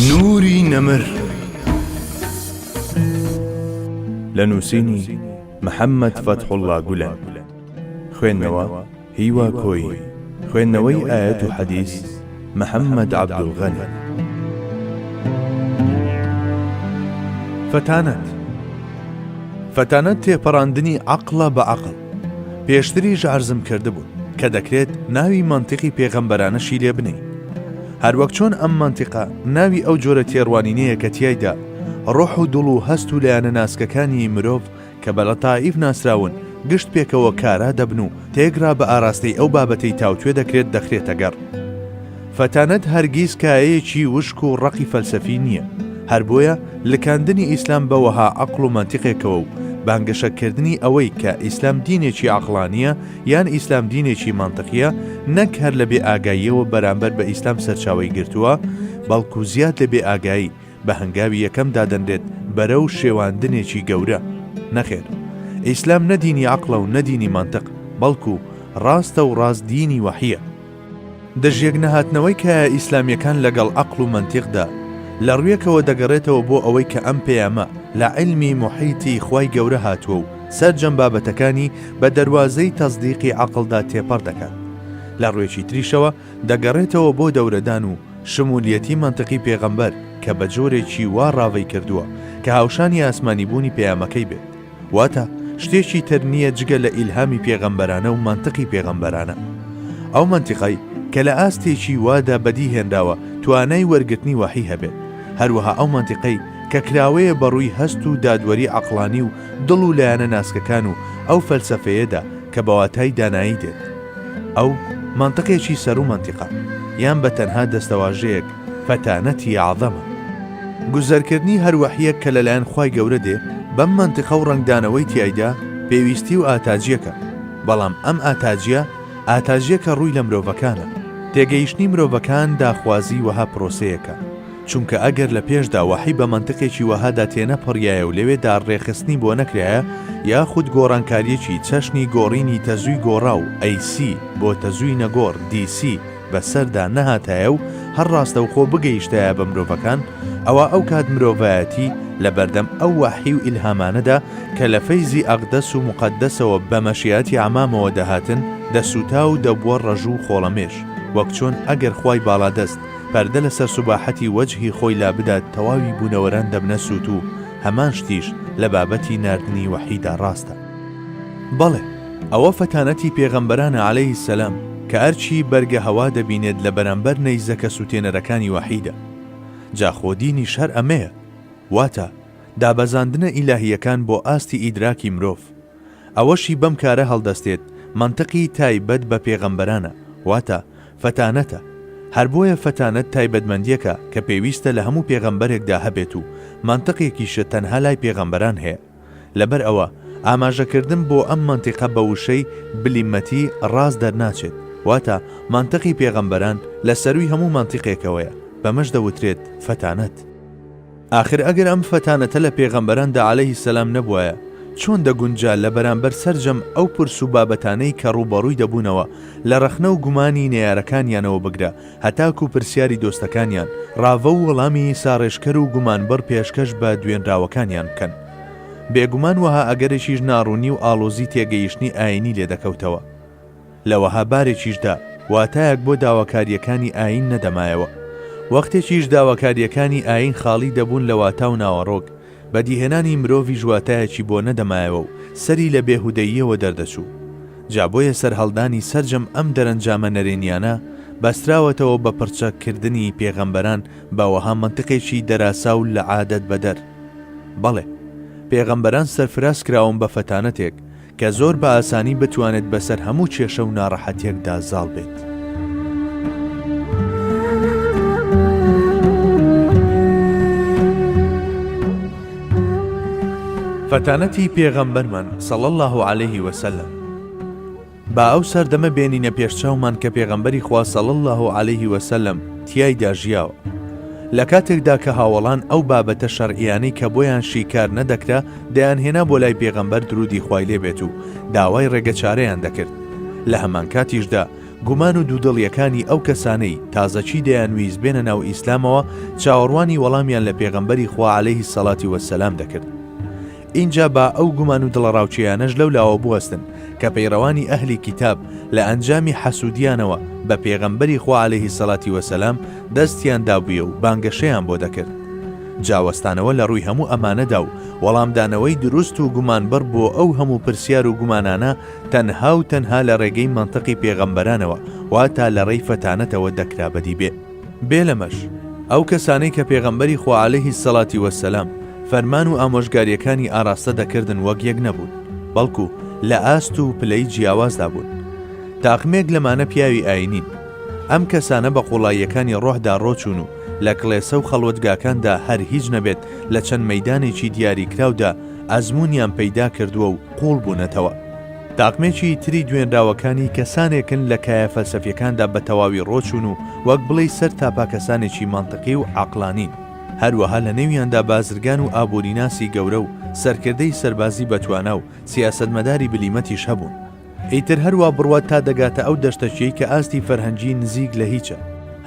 نوری نەمر لە نووسینی محەممەد فەتحوڵڵا گولەن، خوێندنەوە هیوا کۆی، خوێندنەوەی ئایەت و حەدیث محەممەد عەبدوڵغەنی. فەتانەت تێپەڕاندنی عەقڵە بە عەقڵ. پێشتریش عەرزم کردبوون کە دەکرێت ناوی مەنتیقی پێغەمبەرانەشی لێ بنێین، هەروەک چۆن ئەم مەنتیقە ناوی ئەو جۆرە تێڕوانینەیە کە تیایدا ڕۆح و دڵ و هەست و لایەنە ناسکەکانی مرۆڤ کە بە لەتائیف ناسراون گشت پێکەوە کارا دەبن و تێگرا بە ئاراستەی ئەو بابەتەی تاوتوێ دەکرێت دەخرێتە گەڕ. فەتانەت هەرگیز کایەیەکی وشک و ڕقی فەلسەفی نییە، هەر بۆیە لکاندنی ئیسلام بەوەها عەقڵ و مەنتیقێکەوە و بانگەشەکردنی ئەوەی کە ئیسلام دینێکی عەقڵانیە یان ئیسلام دینێکی مانتیقیە، نەک هەر لە بێ ئاگاییەوە بەرامبەر بە ئیسلام سەرچاوەی گرتووە، بەڵکو زیاد لە بێ ئاگایی بە هەنگاوی یەکەم دادەنرێت بەرەو شێواندنێکی گەورە. نەخێر، ئیسلام نەدینی عەقڵە و نەدینی مانتیق، بەڵکو ڕاستە و ڕاست دینی وەحیە. دەژێک نەهاتنەوەی کە ئیسلامیەکان لەگەڵ عەقڵ و مەنتیقدا لە ڕوویەکەوە دەگەڕێتەوە بۆ ئەوەی کە ئەم پەیامە لە عیلمی موحیتی خوای گەورە هاتووە و سەرجەم بابەتەکانی بە دەواازەی تەزدیقی عەقڵدا تێپەڕ دەکات. لە ڕوێکی تریشەوە دەگەڕێتەوە بۆ دەورەدان و شمولیەتی مەنتیقی پێغەمبەر کە بە جۆرێکی وا ڕاوەی کردووە کە هاوشانی ئاسمانی بوونی پەیامەکەی بێت، واتە شتێکی تر نییە جگە لە ئیلهامی پێغەمبەرانە و مەنتیقی پێغەمبەرانە. ئەو مەنتیقەی کە لە ئاستێکی وادا بەدی هێنداوە توانای وەرگرتنی وەحی هەبێت، هەروەها ئەو مەنتیقەی کە کراوەیە بەڕووی هەست و دادوەری عەقڵانی و دڵ و لایەنە ناسکەکان و ئەو فەلسەفەیەدا کە بەواتای دانایی دێت. ئەو مەنتیقێکی سەر و مەنتیقە یان بە تەنها دەستەواژەیەک فەتانەتی عەظەمە، گوزەرکردنی هەر وەحیەک کە لەلایەن خوای گەورە دێ بەم مەنتیقە و ڕەنگدانەوەی تیایدا پێویستی و ئاتاجیەکە، بەڵام ئەم ئاتاجیەکە ڕووی لە مرۆڤەکانە. تێگەیشتنی مرۆڤەکان داخوازی وەها پرۆسەیەکە، چونکە ئەگەر لە پێشدا وەحی بە مەنتیقێکی وەهادا تێنەپەڕیایە و لەوێدا ڕێخستنی بۆ نەکرایە، یاخود گۆڕانکاریەکی چەشنی گۆڕینی تەزووی گۆڕا و AC بۆ تەزووی نەگۆڕ DC بەسەردا نەهاتایە و هەر ڕاستەوخۆ بگەیشتایە بە مرۆڤەکان، ئەوە ئەو کات مرۆڤایەتی لە بەردەم ئەو وەحی و ئیلهامانەدا کە لە فەیزی ئەقدەس و مقەدەسەوە بە مەشیەتی عەمامەوە دەهاتن دەسوتا و دەبووە ڕەژوو و خۆڵەمێش، وەک چۆن ئەگەر خوای باڵادەست پەردە لەسەر سوباحەتی وەجهی خۆی لا بدات تەواوی بوونەوەران دەبنە سووت و هەمان شتیش لە بابەتی ناردنی وەحیدا ڕاستە. بەڵێ، ئەوە فەتانەتی پێغەمبەرانە عەلەیهی سەلام کە ئەرچی بەرگە هەوا دەبینێت لە بەرامبەر نەیزەکە سوتێنەرەکانی وەحیدا. جاخۆدینی شەر ئەمەیە، واتە دابەزاندنە ئیلاهیەکان بۆ ئاستی ئیدراکی مرۆڤ. ئەوەشی بەم کارە هەڵدەستێت مەنتیقی تایبەت بە پێغەمبەرانە، واتە فەتانەتە. هەر بۆیە فەتانەت تایبەتمەندیەکە کە پێویستە لە هەموو پێغەمبەرێکدا هەبێت و مەنتیقێکیشە تەنها لای پێغەمبەران هەیە. لەبەر ئەوە ئاماژەکردن بۆ ئەم مەنتیقە بە وشەی بلیمەتی ڕاست دەرناچێت، واتە مەنتیقی پێغەمبەران لە سەروی هەموو مەنتیقێکەوەیە، بەمەش دەوترێت فەتانەت. ئاخر ئەگەر ئەم فەتانەتە لە پێغەمبەراندا عەلەیهی سەلام نەبووایە، چۆن دەگونجا لە بەرامبەر سەرجەم ئەو پرس و بابەتانەی کە ڕووبەڕووی دەبوونەوە لە ڕەخنە و گومانی نێیارەکانیانەوە بگرە هەتاکو پرسیاری دۆستەکانیان ڕاوە و وەڵامی ساڕێژکەر و گومانبەر پێشکەش بە دوێنراوەکانیان بکەن. بێگومان وەها ئەگەرێکیش ناڕوونی و ئاڵۆزی تێگەیشتنی ئاینی لێ دەکەوتەوە. لەوەها بارێکیشدا واتایەک بۆ داواکاریەکانی ئاین نەدەمایەوە، وەختێکیش داواکاریەکانی ئاین خاڵی دەبوون لە واتا و ناوەڕۆک، بەدیهێنانی مرۆڤی ژواتایەکی بۆ نەدەمایەوە و سەری لە بێهودەییەوە دەردەچوو. جابۆیە سەرهەڵدانی سەرجەم ئەم دەرەنجامە نەرێنیانە بەستراوەتەوە بە پڕچەکردنی پێغەمبەران بەوەها مەنتیقێکی دەراسا و لە عادەت بەدەر. بەڵێ، پێغەمبەران سەرفراز کراون بە فەتانەتێک کە زۆر بە ئاسانی بتوانێت بەسەر هەموو کێشە و ناڕەحەتێکدا زاڵ بێت. فەتانەتی پێغەمبەرمان صلی الله علیه وسلم. با ئەو سەردەمە بێنینە پێشچاومان کە پێغەمبەری خوا صلی الله علیه وسلم تیایدا ژیاوە، لە کاتێکدا کە هاوڵان ئەو بابەتە شەرعیانەی کە بۆیان شیکار نەدەکرا دەیانهێنا بۆ لای پێغەمبەر درودی خوای لێ بێت و داوای ڕێگەچارەیان دەکرد. لە هەمان کاتیشدا گومان و دوودڵیەکانی ئەو کەسانەی تازەچی دەیانویست بێنە ناو ئیسلامەوە چاوەڕوانی وەڵامیان لە پێغەمبەری خوا عەلەیهی سەڵاتی وەسسەلام دەکرد. اینجا با ئەو گومان و دڵڕاوچیانەش لەولاوە بوەستن کە پەیڕەوانی ئەهلی کیتاب لە ئەنجامی حەسوودیانەوە بە پێغەمبەری خوا عەلەیهی سەڵاتی وەسەلام دەستیان دابوویە و بانگەشەیان بۆ دەکرد. جاوەستانەوە لە ڕووی هەموو ئەمانەدا و وەڵامدانەوەی دروست و گومانبەر بۆ ئەو هەموو پرسیار و گومانانە تەنها و تەنها لە ڕێگەی مەنتەقی پێغەمبەرانەوە واتە لە ڕێی فەتانەتەوە دەکرا بەدی بێ لەمەش ئەو کەسانەی کە پێغەمبەری خوا عەلەیهی سەڵاتی وەسەلام فەرمان و ئامۆژگاریەکانی ئاراستە دەکردن وەک یەک نەبوون، بەڵکو لە ئاست و پلەی جیاوازدا بوون. تاقمێک لەمانە پیاوی ئاینین. ئەم کەسانە بە قوڵاییەکانی ڕۆحدا ڕۆچون و لە کڵێسە و خەڵوەتگاکاندا هەر هیچ نەبێت لە چەند مەیدانێکی دیاریکراودا ئەزمونیان پەیدا کردووە و قوڵ بوونەتەوە. تاقمێکی تری دوێنراوەکانی کەسانێکن لە کایە فەلسەفیەکاندا بە تەواوی ڕۆچون و وەک بڵێ سەر تاپا کەسانێکی مانتەقی و عەقلانین. هەروەها لە نێویاندا بازرگان و ئابووریناسی گەورە و سەرکردەی سەربازی بەتوانا و سیاسەتمەداری بلیمەتیش هەبوون. ئیتر هەروە بڕوات تا دەگاتە ئەو دەشتەچیەی کە ئاستی فەرهەنگی نزیک لە هیچە.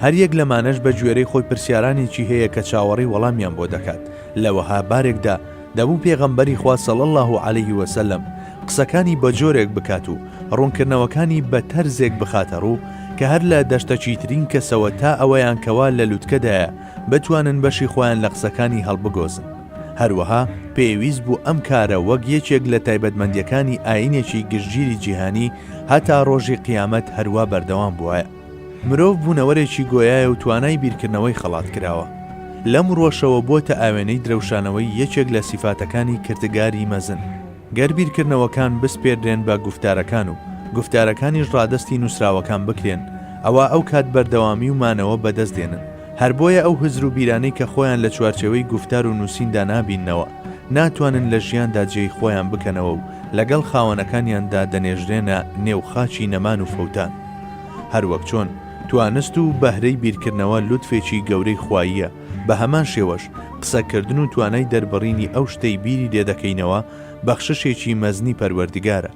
هەر یەک لەمانەش بە گوێرەی خۆی پرسیارانێکی هەیە کە چاوەڕی وەڵامیان بۆ دەکات. لەوەها بارێکدا دەبوو پێغەمبەری خوا صلی الله علیه وسلم قسەکانی بە جۆرێک بکات و ڕوونکردنەوەکانی بە تەرزێک بخاتە ڕوو کە هەر لە دەشتەچی ترین کەسەوە تا ئەوەیان کەوا لە لووتکەدایە بتوانن بەشی خۆیان لە قسەکانی هەڵبگۆزن. هەروەها پێویست بوو ئەم کارە وەک یەکێک لە تایبەتمەندیەکانی ئاینێکی گشتگیری جیهانی هەتا ڕۆژی قیامەت هەروە بەردەوام بووایە. مرۆڤ بوونەوەرێکی گۆیایە و توانای بیرکردنەوەی خەڵات کراوە. لەم ڕۆژەوە بۆتە ئاوێنەی درەوشانەوەی یەکێک لە سیفاتەکانی کردگاری مەزن. گەر بیرکردنەوەکان بسپێردرێن بە گوفتارەکان و گوفتارەکانیش ڕادستی نووسراوەکان بکرێن، ئەوە ئەو کات بەردەوامی و مانەوە بەدەست دێنن. هەر بۆیە ئەو هزر و بیرانەی کە خۆیان لە چوارچەوەی گوفتار و نووسیندا نابیننەوە ناتوانن لە ژیاندا جێی خۆیان بکەنەوە و لەگەڵ خاوەنەکانیاندا دەنێژرێنە نێو خاچی نەمان و فەوتان. هەروەک چۆن توانست و بەهرەی بیرکردنەوە لوتفێکی گەورەی خواییە، بە هەمان شێوەش قسەکردن و توانای دەربڕینی ئەو شتەی بیری لێدەکەینەوە بەخششێکی مەزنی پەروەردگارە.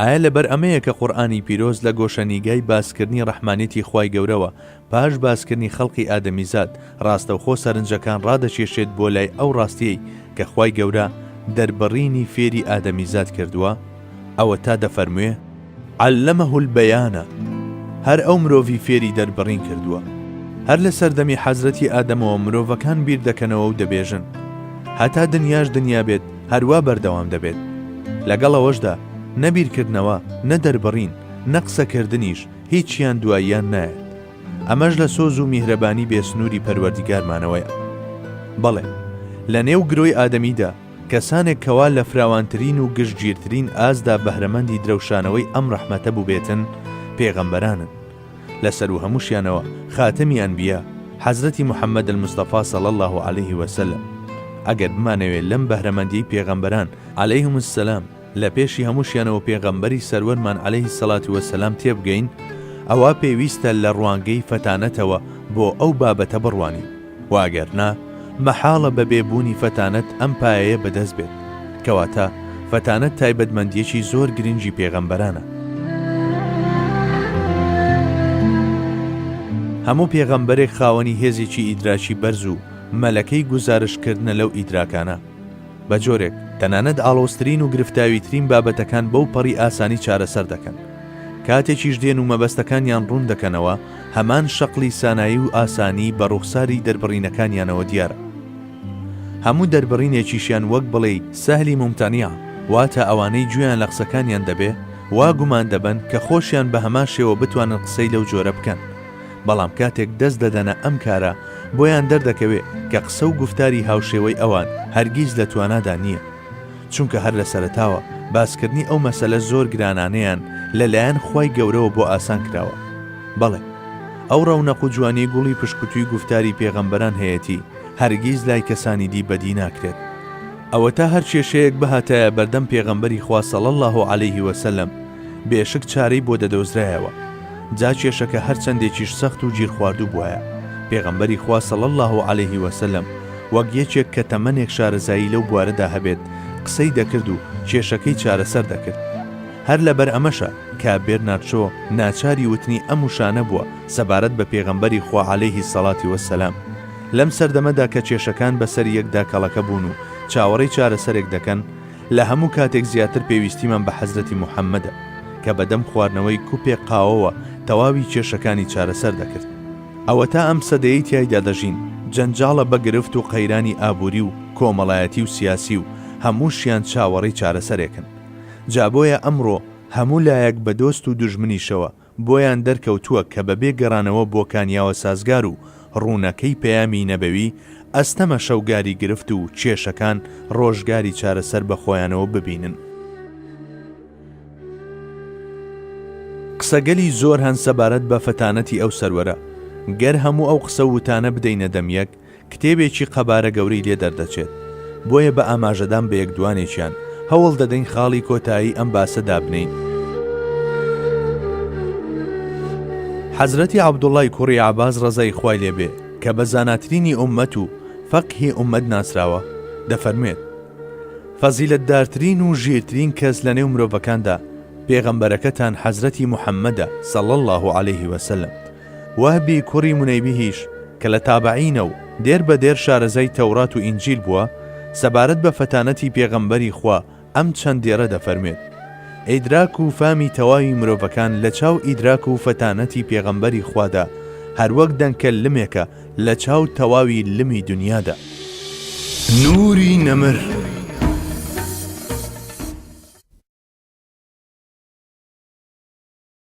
ئایا لەبەر ئەمەیە کە قورئانی پیرۆز لە گۆشەنیگای باسکردنی ڕەحمانێتی خوای گەورەوە پاش باسکردنی خەڵقی ئادەمیزاد ڕاستەوخۆ سەرنجەکان ڕادەچێشێت بۆ لای ئەو ڕاستیەی کە خوای گەورە دەربڕینی فێری ئادەمیزاد کردووە؟ ئەوە تا دەفەرموێ عەلەمەه البەیانە، هەر ئەو مرۆڤی فێری دەربڕین کردووە. هەر لە سەردەمی حەزرەتی ئادەمەوە مرۆڤەکان بیر دەکەنەوە و دەبێژن، هەتا دنیاش دنیا بێت هەروە بەردەوام دەبێت. لەگەڵەوەشدا نەبیرکردنەوە، نەدەربڕین، نەقسەکردنیش هیچیان دواییان نایەت. ئەمەش لە سۆز و میهرەبانی بێسنووری پەروەردیگارمانەوەیە. بەڵێ لە نێو گرۆی ئادەمیدا کەسانێک کەوا لە فراوانترین و گشتگیرترین ئازدا بەهرەمەندی درەوشانەوەی ئەم ڕەحمەتە بوو بێتن پێغەمبەرانن. لەسەر و هەمووشیانەوە خاتەمی ئەنبیا حەزرەتی محەممەد المستەفا صلی الله عليه وسلم. ئەگەر بمانەوێت لەم بەهرەمەندی پێغەمبەران عەلەیهم السلام لە پێشی هەمووشیانەوە پێغەمبەری سەروەرمان عەلەیهی سەڵاتی وەسەلام تێبگەین، ئەوە پێویستە لە ڕوانگەی فەتانەتەوە بۆ ئەو بابەتە بڕوانی، واگەرنا مەحاڵە بە بێبوونی فەتانەت ئەم پایەیە بەدەست بێت، کەواتە فەتانەت تایبەتمەندیەکی زۆر گرنگی پێغەمبەرانە. هەموو پێغەمبەرێک خاوەنی هێزێکی ئیدراکی بەرز و مەلەکەی گزارشکردنە لەو ئیدراکانە. بە جۆرێک تەنانەت ئاڵۆسترین و گرفتاویترین بابەتەکان بەو پەڕی ئاسانی چارەسەر دەکەن. کاتێکیش دێن و مەبەستەکانیان ڕوون دەکەنەوە، هەمان شەقلی سانایی و ئاسانی بە ڕوخساری دەربڕینەکانیانەوە دیارە. هەموو دەربڕینێکیشیان وەک بڵێ سەهلی ممتەنیع، واتە ئەوانەی گوێیان لە قسەکانیان دەبێ وا گومان دەبن کە خۆشیان بە هەمان شێوە بتوانن قسەی لەو جۆرە بکەن. بەڵام کاتێک دەست دەدەنە ئەم کارە بۆیان دەردەکەوێت کە قسە و گفتاری هاوشێوەی ئەوان هەرگیز لە توانادا نییە، چونکە هەر لە سەرەتاوە باسکردنی ئەو مەسەلە زۆر گرانانەیان لەلایەن خوای گەورەوە بۆ ئاسان کراوە. بەڵێ ئەو ڕەونەق و جوانی گوڵی پشکوتوی گفتاری پێغەمبەران هەیەتی هەرگیز لای کەسانی دی بەدی ناکرێت. ئەوە تا هەر کێشەیەک بەهاتایە بەردەم پێغەمبەری خوا صلی الله عليه وسلم بێشک چارەی بۆ دەدۆزرایەوە. جا کێشەکە هەر چەندێکیش سەخت و گیر خواردوو بووایە، پێغەمبەری خوا صلی الله عليه وسلم وەک یەکێک کە تەمەنێک شارەزایی لەو بوارەدا هەبێت قسەی دەکرد و کێشەکەی چارەسەر دەکرد. هەر لەبەر ئەمەشە کە بێرنارد شۆ ناچاری وتنی ئەم وشانە بووە سەبارەت بە پێغەمبەری خوا عەلەیهی سەڵاتی وەسەلام لەم سەردەمەدا کە کێشەکان بەسەر یەکدا کەڵەکە بوون و چاوەڕێی چارەسەرێک دەکەن لە هەموو کاتێک زیاتر پێویستیمان بە حەزرەتی موحەممەدە کە بەدەم خواردنەوەی کوپێک قاوەوە تەواوی کێشەکانی چارەسەر دەکرد ئەوە تا ئەم سەدەیەی تیایدا دەژین جەنجاڵە بە گرفت و قەیرانی ئابووری و کۆمەڵایەتی و سیاسی و هەمووشیان چاوەڕێی چارەسەرێکن جابۆیە ئەمڕۆ هەموو لایەک بە دۆست و دوژمنیشەوە بۆیان دەرکەوتووە کە بەبێ گەڕانەوە بۆ کانیاوە سازگار و ڕوونەکەی پەیامی نەبەوی ئەستەمە شەوگاری گرفت و کێشەکان ڕۆژگاری چارەسەر بە خۆیانەوە ببینن قسەگەلی زۆر هەن سەبارەت بە فەتانەتی ئەو سەروەرە گەر هەموو ئەو قسە وتانە بدەینە دەمیەک کتێبێکی قەبارە گەورەی لێ دەردەچێت بۆیە بە ئاماژەدان بە یەکدوانێکیان هەوڵ دەدەین خاڵی کۆتایی ئەم باسەدا بنین حەزرەتی عەبدوڵڵای کوڕی عەباس ڕەزای خوای لێبێ کە بە زاناترینی ئوممەت و فەقهی ئوممەت ناسراوە دەفەرمێت فەزیلەتدارترین و ژیرترین کەس لە نێو مرۆڤەکاندا پێغەمبەرەکەتان حەزرەتی موحەممەدە صەڵی الله عەلەیه وسەلەم وەهبی کوڕی مونەیبیهیش کە لە تابعینە و دێر بە دێر شارەزای تەورات و ئینجیل بووە سەبارەت بە فەتانەتی پێغەمبەری خوا ئەم چەند دێرە دەفەرمێت ئیدراک و فامی تەواوی مرۆڤەکان لە چاو ئیدراک و فەتانەتی پێغەمبەری خوادا هەروەک دەنکە لمێکە لە چاو تەواوی لمی دنیادا نوری نەمر